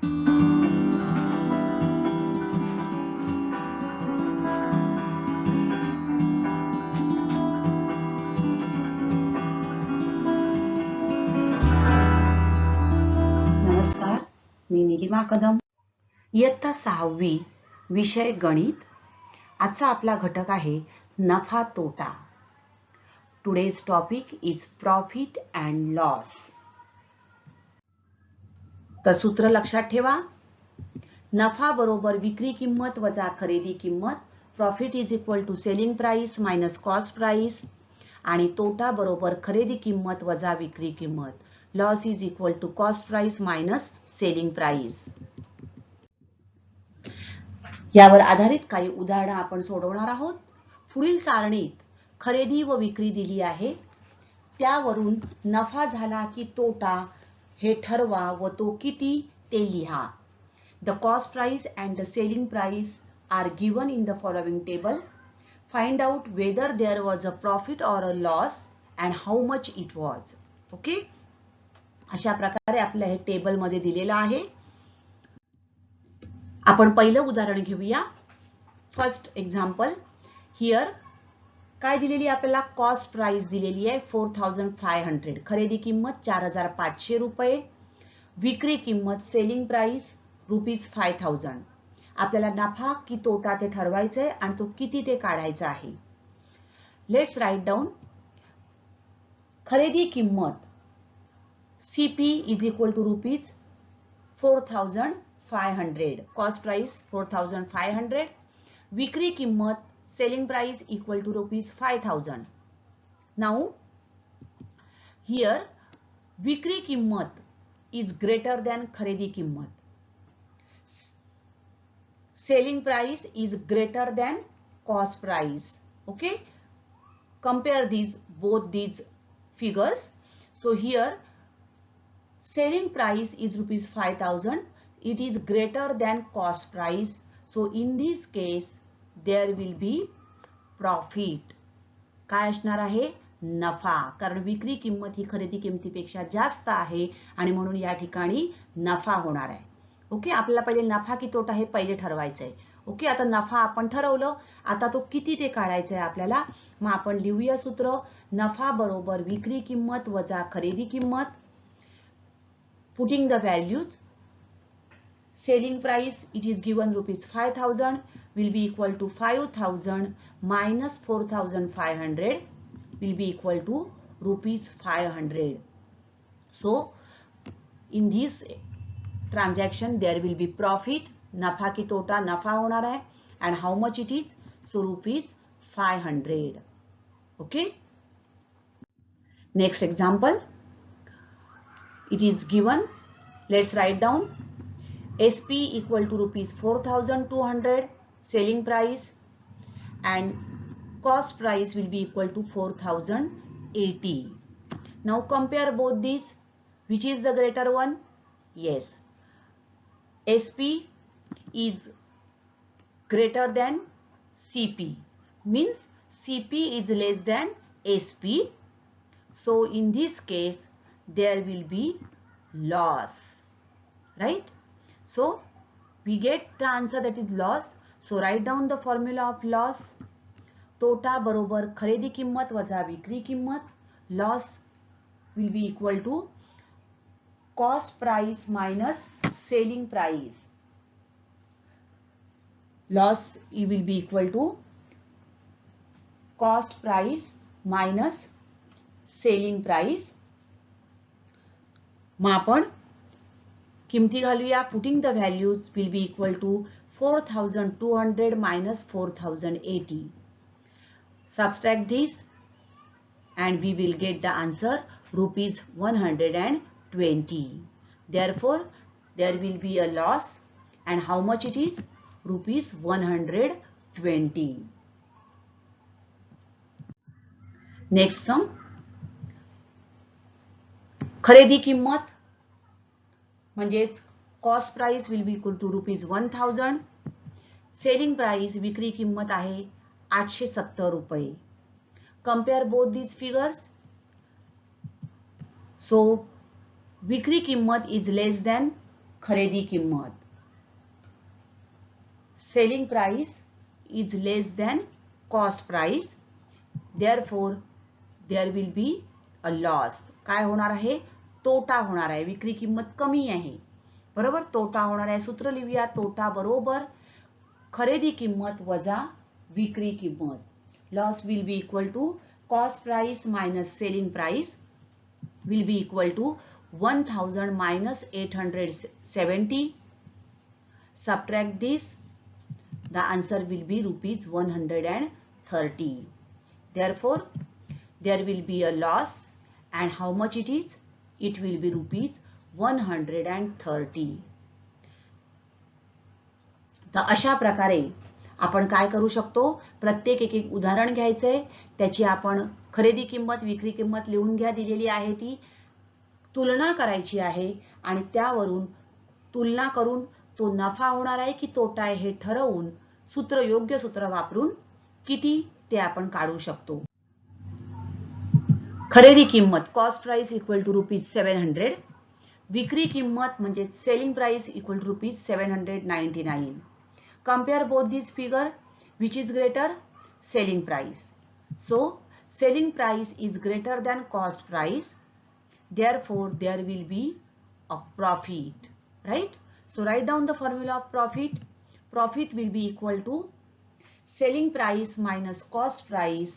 नमस्कार, मी निलिमा कदम. इयत्ता 6वी, विषय गणित. आजचा आपला घटक आहे नफा तोटा. Today's topic is profit and loss. तर सूत्र लक्षात ठेवा. नफा बरोबर विक्री किंमत वजा खरेदी किंमत. Profit is equal to selling price minus cost price. आणि तोटा बरोबर खरेदी किंमत वजा विक्री किंमत. Loss is equal to cost price minus selling price. यावर आधारित काही उदाहरणं आपण सोडवणार आहोत. पुढील सारणीत खरेदी व विक्री दिली आहे. त्यावरून नफा झाला की तोटा हे ठरवा व तो किती ते लिहा. The cost price and the selling price are given in the following table. Find out whether there was a profit or a loss and how much it was. Okay? अशा प्रकारे आपल्या हे टेबल मध्ये दिलेलं आहे. आपण पहिलं उदाहरण घेऊया. First example. हिअर काय दिलेली आपल्याला कॉस्ट प्राइस दिलेली आहे 4500. खरेदी किंमत 4500 रुपये. विक्री किंमत सेलिंग प्राइस ₹5000. आपल्याला नफा की तोटा ते ठरवायचंय आणि तो किती ते काढायचा आहे. Let's write down. खरेदी किंमत CP is equal to ₹4500. Cost price 4500. विक्री किंमत selling price equal to ₹5000. Now here विक्री किंमत is greater than खरेदी किंमत. Selling price is greater than cost price. Okay, compare both these figures. So here selling price is ₹5000. It is greater than cost price. So in this case there will be profit. काय असणार आहे? नफा. कारण विक्री किंमत ही खरेदी किमतीपेक्षा जास्त आहे आणि म्हणून या ठिकाणी नफा होणार आहे. ओके, आपल्याला पहिले नफा की तोटा हे पहिले ठरवायचं आहे. ओके, आता नफा आपण ठरवलं. आता तो किती ते काढायचा आहे आपल्याला. मग आपण लिहूया सूत्र. नफा बरोबर विक्री किंमत वजा खरेदी किंमत. Putting the values. Selling price, it is given ₹5000 will be equal to 5000 minus 4500 will be equal to ₹500. So in this transaction there will be profit. नफा की तोटा नफा होणार आहे. And how much it is? So ₹500. Okay. Next example. It is given. Let's write down. SP equal to ₹4200 selling price and cost price will be equal to 4080. Now compare both these. Which is the greater one? Yes, SP is greater than CP. Means CP is less than SP. So in this case there will be loss. Right? So we get the answer that is loss. So write down the formula of loss. तोटा बरोबर खरेदी किंमत वजा विक्री किंमत. Loss will be equal to cost price minus selling price. Loss will be equal to cost price minus selling price. मग आपण किमती घालूया. Putting the values will be equal to 4200 minus 4080. Subtract this and we will get the answer ₹120. Therefore there will be a loss. And how much it is? ₹120. Next sum. खरेदी किंमत म्हणजेच cost price will be equal to ₹1000. Selling price विक्री किंमत आहे 870 रुपये. Compare both these figures. So विक्री किंमत is less than खरेदी किंमत. Selling price is less than cost price, therefore there will be a loss. काय होणार आहे? तोटा होणार आहे. विक्री किंमत कमी आहे, बरोबर, तोटा होणार आहे. सूत्र लिहूया. तोटा बरोबर खरेदी किंमत वजा विक्री किंमत. Loss will be equal to cost price minus selling price will be equal to 1000 minus 870. Subtract this, the answer will be rupees 130. Therefore there will be a loss, and how much it is? It will be rupees 130. तर अशा प्रकारे आपण काय करू शकतो? प्रत्येक एक उदाहरण घ्यायचंय, त्याची आपण खरेदी किंमत विक्री किंमत लिहून घ्या, दिलेली आहे ती तुलना करायची आहे, आणि त्यावरून तुलना करून तो नफा होणार आहे की तोटा आहे हे ठरवून सूत्र, योग्य सूत्र वापरून किती ते आपण काढू शकतो. खरेदी किंमत cost price equal to rupees 700, विक्री किंमत म्हणजे selling price equal to rupees 799. Compare both these figure, which is greater? Selling price. So selling price is greater than cost price, therefore there will be a profit, right? So write down the formula of profit. Profit will be equal to selling price minus cost price.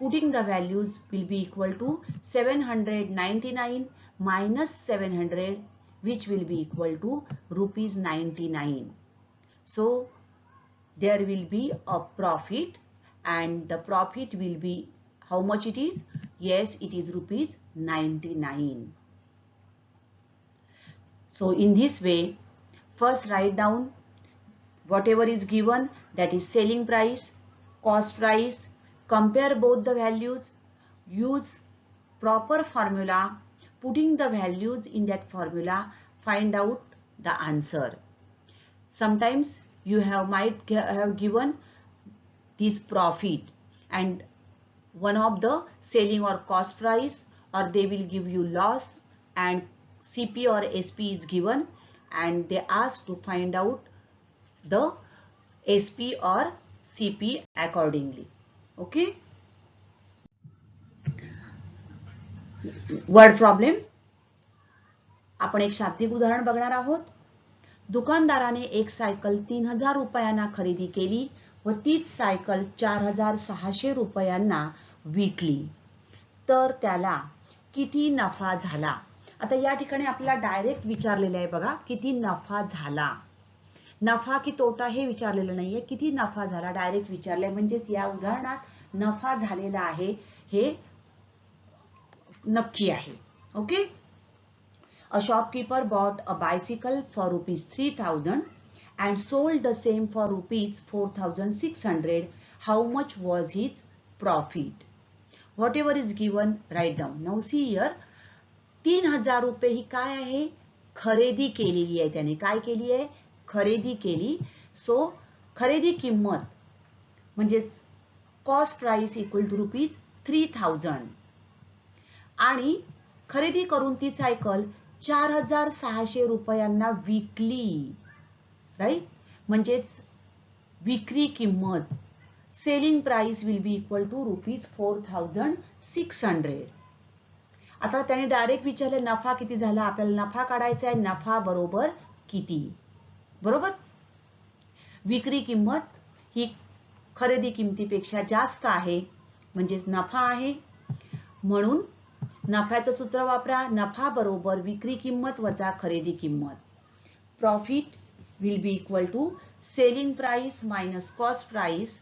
Putting the values will be equal to 799 minus 700, which will be equal to rupees 99. So there will be a profit, and the profit will be, how much it is? Yes, it is rupees 99. So in this way, first write down whatever is given, that is selling price, cost price, compare both the values, use proper formula, putting the values in that formula, find out the answer. Sometimes you might have given this profit and one of the selling or cost price, or they will give you loss and CP or SP is given, and they ask to find out the SP or CP accordingly. Okay. Word problem. आपण एक शाब्दिक उदाहरण बघणार आहोत. दुकानदाराने एक cycle 3000 रुपयांना खरेदी केली व तीच सायकल 4600 रुपयांना विकली, तर त्याला किती नफा झाला? आता या ठिकाणी आपल्याला डायरेक्ट विचारलेलं आहे बघा, किती नफा झाला. नफा की तोटा हे विचारलेलं नाहीये, किती नफा झाला डायरेक्ट विचारलंय, म्हणजेच या उदाहरणात नफा झालेला आहे हे नक्की आहे. Okay. A shopkeeper bought a bicycle for rupees 3000 and sold the same for rupees 4600. How much was his profit? Whatever is given, write down. Now see here, 3000 रुपये ही काय आहे? खरेदी केलेली आहे. त्याने काय केली आहे? खरेदी केली. सो खरेदी किंमत म्हणजे cost price equal to rupees 3000, आणि खरेदी करून ती सायकल 4600 रुपयांना विकली, राईट? म्हणजेच विक्री किंमत, selling price will be equal to rupees 4600. आता त्याने डायरेक्ट विचारले नफा किती झाला, आपल्याला नफा काढायचा आहे. नफा बरोबर किती, बरोबर? विक्री किंमत ही खरेदी किमतीपेक्षा जास्त आहे, म्हणजेच नफा आहे, म्हणून नफ्याचं सूत्र वापरा. नफा बरोबर विक्री किंमत वजा खरेदी किंमत. Profit will be equal to selling price minus cost price.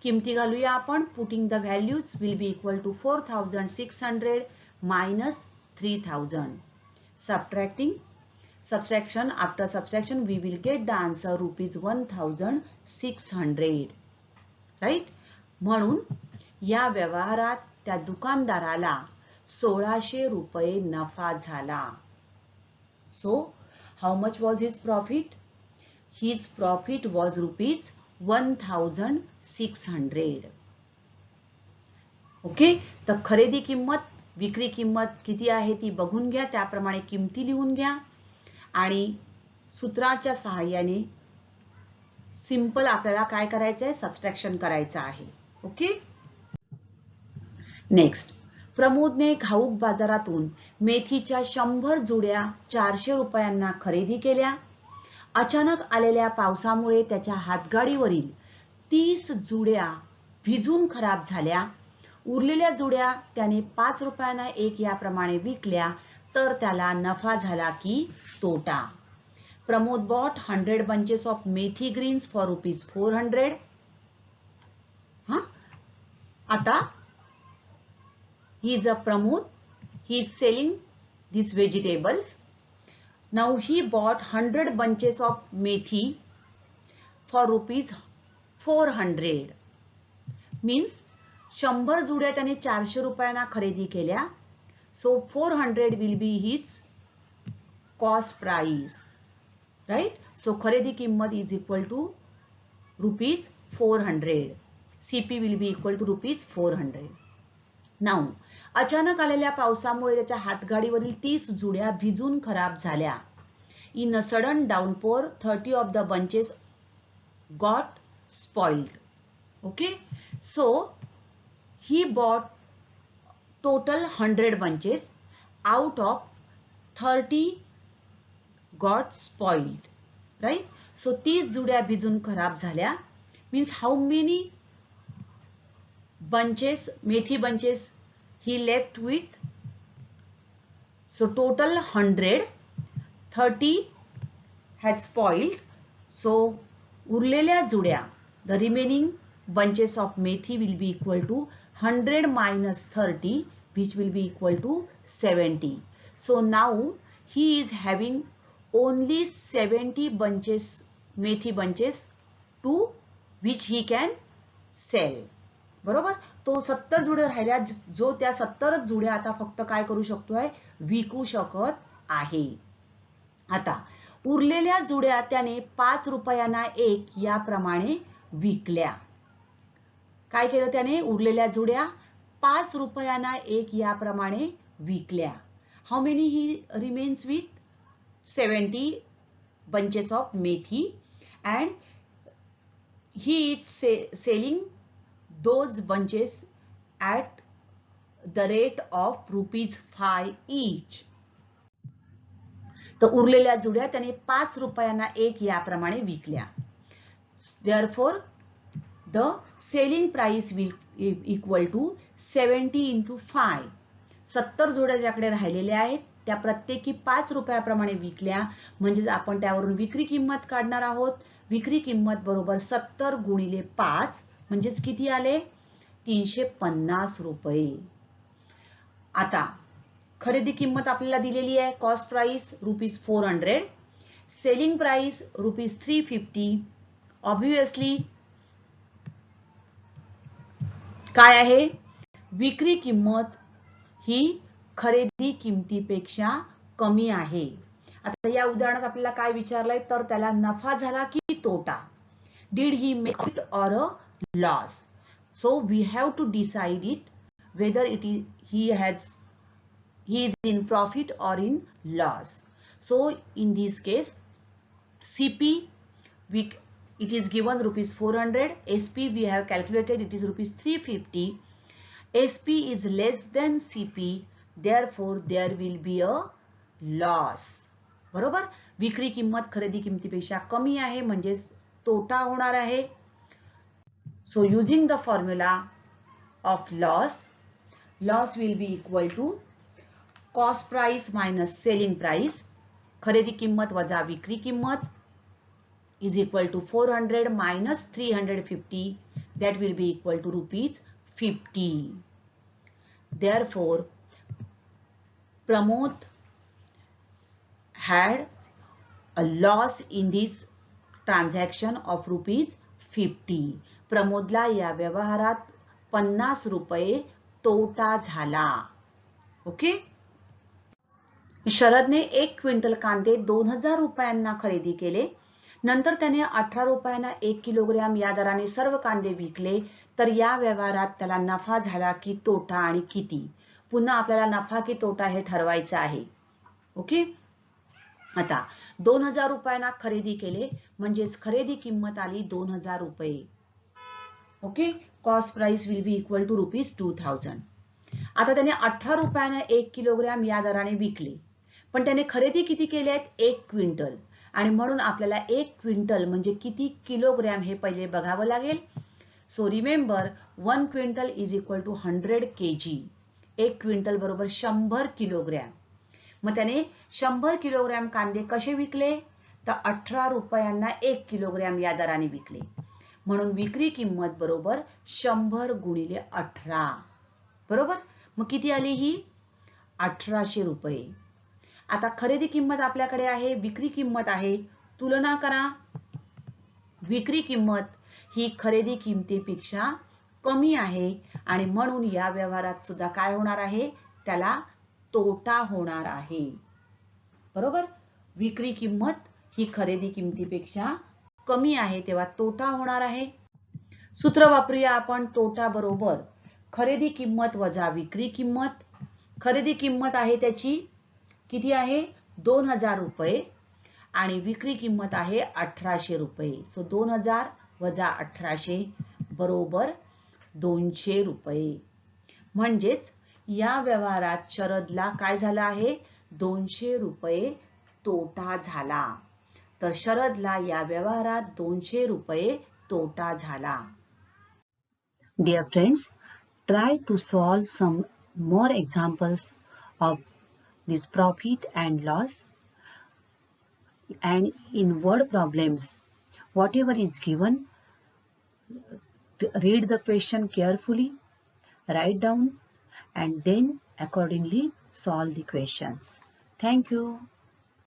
किमती घालूया आपण. Putting the values will be equal to 4600 minus 3000. Subtraction, after subtraction we will get the answer rupees 1600, right? म्हणून या व्यवहारात त्या दुकानदाराला 1600 रुपये नफा झाला. So how much was his profit? His profit was rupees 1600. Okay. तर खरेदी किंमत विक्री किंमत किती आहे ती बघून घ्या, त्याप्रमाणे किमती लिहून घ्या. आणि सूत्राच्या सहाय्याने सिंपल आपल्याला काय करायचं आहे, सबट्रॅक्शन करायचं आहे. ओके. नेक्स्ट, प्रमोदने घाऊक बाजारातून मेथीच्या 100 जुड्या 400 रुपयांना खरेदी केल्या. अचानक आलेल्या पावसामुळे त्याच्या हातगाडीवरील 30 जुड्या भिजून खराब झाल्या. उरलेल्या जुड्या त्याने 5 रुपयांना एक याप्रमाणे विकल्या तर त्याला नफा झाला की तोटा. Pramod bought 100 bunches of methi greens for ₹400. आता he is a Pramod. He is selling these vegetables. Now he bought 100 bunches of methi for ₹400. Means 100 जुड्या त्याने 400 रुपयांना खरेदी केल्या. So 400 will be his cost price. Right? So खरेदी किंमत is equal to ₹400. CP will be equal to ₹400. Now, अचानक आलेल्या पावसामुळे त्याच्या हातगाडीवरील 30 जुड्या भिजून खराब झाल्या. In a sudden downpour, 30 of the bunches got spoiled. Okay? So, he bought total 100 bunches. Out of 30 got spoiled. Right? So 30 जुड्या भिजून खराब झाल्या. Means how many bunches, methi bunches he left with? So total 100, 30 had spoiled. So उरलेल्या जुड्या, the remaining bunches of methi will be equal to 100 minus 30, which will be equal to 70. So now he is having only 70 bunches, methi bunches, to which he can sell. बरोबर. तो 70 जुड्या राहिल्या, जो त्या 70 जुड्या आता फक्त काय करू शकतोय, विकू शकत आहे. आता उरलेल्या जुड्या त्याने 5 रुपयांना एक याप्रमाणे विकल्या. काय केलं त्याने? उरलेल्या जुड्या 5 रुपयांना एक याप्रमाणे विकल्या. How many he remains with? 70 bunches of methi, and he is selling those bunches at the rate of ₹5 each. तर उरलेल्या जुड्या त्याने 5 रुपयांना एक याप्रमाणे विकल्या. Therefore, the selling price will equal to 70 into 5. 70 जुड्या ज्याकडे राहिलेल्या आहेत त्या प्रत्येकी 5 रुपयाप्रमाणे विकल्या, म्हणजे आपण त्यावरून विक्री किंमत काढणार आहोत. विक्री किंमत बरोबर 70 गुणिले 5 म्हणजेच किती आले? 350 रुपये. आता खरेदी किंमत आपल्याला दिलेली आहे, cost price ₹400, selling price ₹350. Obviously काय आहे? विक्री किंमत ही खरेदी किमतीपेक्षा कमी आहे. आता या उदाहरणात आपल्याला काय विचारलंय, तर त्याला नफा झाला की तोटा. Did he make it or a loss? So we have to decide it whether he is in profit or in loss. So in this case, CP it is given ₹400. SP we have calculated, it is ₹350. SP is less than CP. Therefore, there will be a loss. बरोबर. विक्री किंमत खरेदी किमतीपेक्षा कमी आहे म्हणजे तोटा होणार आहे. So using the formula of loss will be equal to cost price minus selling price. खरेदी किंमत वजा विक्री किंमत is equal to 400 minus 350. That will be equal to ₹50. Therefore, Pramod had a loss in this transaction of ₹50. प्रमोदला या व्यवहारात 50 रुपये तोटा झाला. ओके. शरदने 1 क्विंटल कांदे 2000 रुपयांना खरेदी केले. नंतर त्याने 18 रुपयांना 1 किलोग्रॅम या दराने सर्व कांदे विकले. तर या व्यवहारात त्याला नफा झाला की तोटा आणि किती? पुन्हा आपल्याला नफा की तोटा हे ठरवायचं आहे. ओके. आता 2000 रुपयांना खरेदी केले म्हणजेच खरेदी किंमत आली 2000 रुपये. Okay, cost price will be equal to ₹2000. आता त्याने 18 रुपयाने 1 किलोग्रॅम या दराने विकले, पण त्याने खरेदी किती केले आहेत? 1 क्विंटल. आणि म्हणून आपल्याला 1 क्विंटल म्हणजे किती किलोग्रॅम हे पहिले बघावं लागेल. So remember 1 quintal is equal to 100 kg. 1 quintal बरोबर 100 किलोग्रॅम. मग त्याने 100 किलोग्रॅम कांदे कसे विकले? तर 18 रुपयांना 1 किलोग्रॅम या दराने विकले. म्हणून विक्री किंमत बरोबर 100 गुणिले 18. बरोबर, मग किती आली ही? 1800 रुपये. आता खरेदी किंमत आपल्याकडे आहे, विक्री किंमत आहे, तुलना करा. विक्री किंमत ही खरेदी किमतीपेक्षा कमी आहे आणि म्हणून या व्यवहारात सुद्धा काय होणार आहे? त्याला तोटा होणार आहे. बरोबर, विक्री किंमत ही खरेदी किमतीपेक्षा कमी आहे तेव्हा तोटा होणार आहे. सूत्र वापरूया आपण. तोटा बरोबर खरेदी किंमत वजा विक्री किंमत. खरेदी किंमत आहे त्याची किती आहे? 2000 रुपये आणि विक्री किंमत आहे 1800 रुपये. सो 2000 वजा 1800 बरोबर 200 रुपये. म्हणजेच या व्यवहारात शरदला काय झालं आहे? 200 रुपये तोटा झाला. तर शरदला या व्यवहारात 200 रुपये तोटा झाला. Dear friends, try to solve some more examples of this profit and loss. And in word problems, whatever is given, read the question carefully, write down, and then accordingly solve the questions. Thank you.